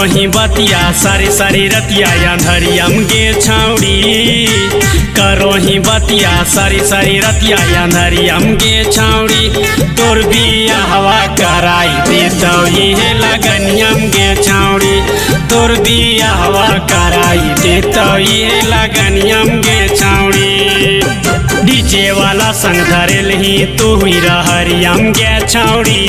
ही बतिया सारी सारी रतिया अंधरियम गे छाउड़ी। करो ही बतिया सारी सारी रतिया अंधरियम गे छाउड़ी। तोर बिया हवा कराई देतो ये लगनियम गे छाउड़ी। तोर बिया हवा कराई देतो ये लगनियम गे छाउड़ी। डीजे वाला संग धरेल ही तू हुई रहरियम गे छाउड़ी।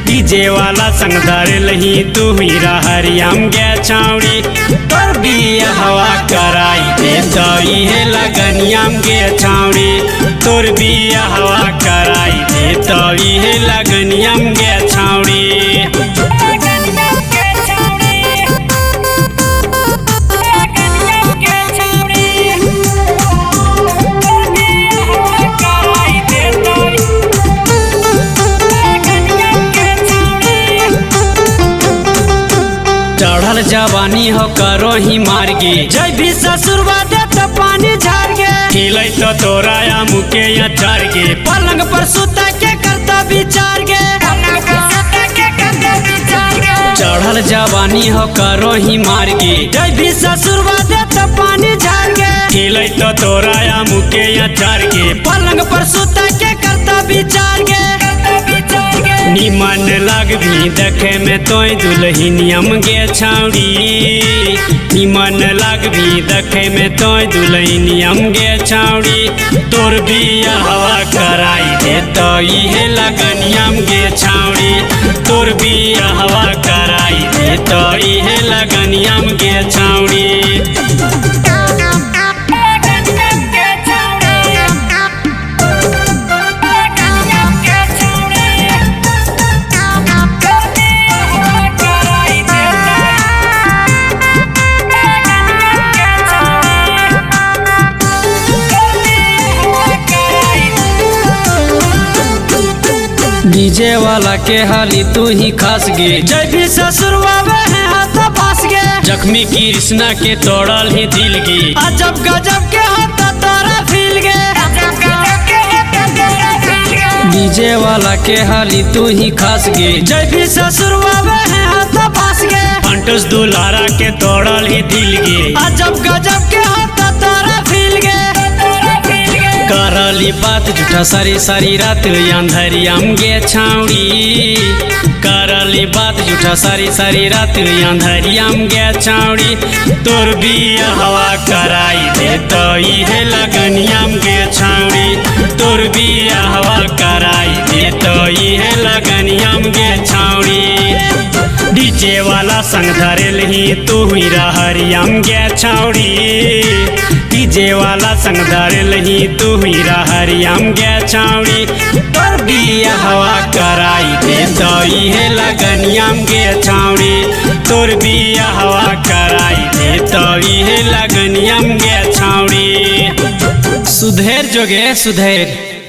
डीजे वाला संग धरेल ही तू हुई रहरियम गे छाउड़ी। तोर बिया हवा कराई देतो ये लगनियम गे छाउड़ी। तोर बिया हवा कराई देतो ये लगनियम गे छाउड़ी। चढ़ल जवानी हो करो ही मार गे। जय भी ससुरवा दे तो पानी झार गे। खिलै तो तोरा या मुके या चार गे। पलंग पर सुता के करता विचार गे। चढ़ल जवानी हो करो ही मार गे। जय भी ससुरवा दे तो पानी झार गे। खिलै तो तोरा या मुके या चार गे। पलंग पर सुता के करता विचार गे। निमन लग भी देखे में तो दुल्हनियम गे छाउड़ी। निमन लग भी देखे में तो दुल्हनियम गे छाउड़ी। तोर बिया हवा कराई देतो ये लगनियम गे छाउड़ी। तोर बिया हवा कराई देतो ये लगनियम गे छाउड़ी। डीजे वाला के हाली तू ही खास गे। जय भी ससुरवा है हाथ पास गे। जख्मी कृष्णा के तोड़ल ही दिल गे। अजब गजब के हाथ तोरा फील गे। डीजे वाला के हाली तू ही खास गे। जय भी ससुरवा है हाथ पास गे। फंटस दुलारा के तोड़ल ही दिल गे। अजब गजब के हाथ तोरा फील गे। करली बात झूठा सारी सारी रात अंधरियम गे छाउड़ी। करली बात झूठा सारी सारी रात अंधरियम गे छाउड़ी। तोर बिया हवा कराई देतो ये लगनियम गे छाउड़ी। तोर बिया हवा कराई देतो ये लगनियम गे छाउड़ी। डीजे वाला संग धरेल ही तू हुई रहरियम गे छाउड़ी। डीजे वाला संग धरेल ही तू हुई रहरियम गे छाउड़ी। तोर बिया हवा कराई देतो ये लगनियम गे छाउड़ी। तोर बिया हवा कराई देतो ये लगनियम गे छाउड़ी। सुधेर जोगे सुधेर।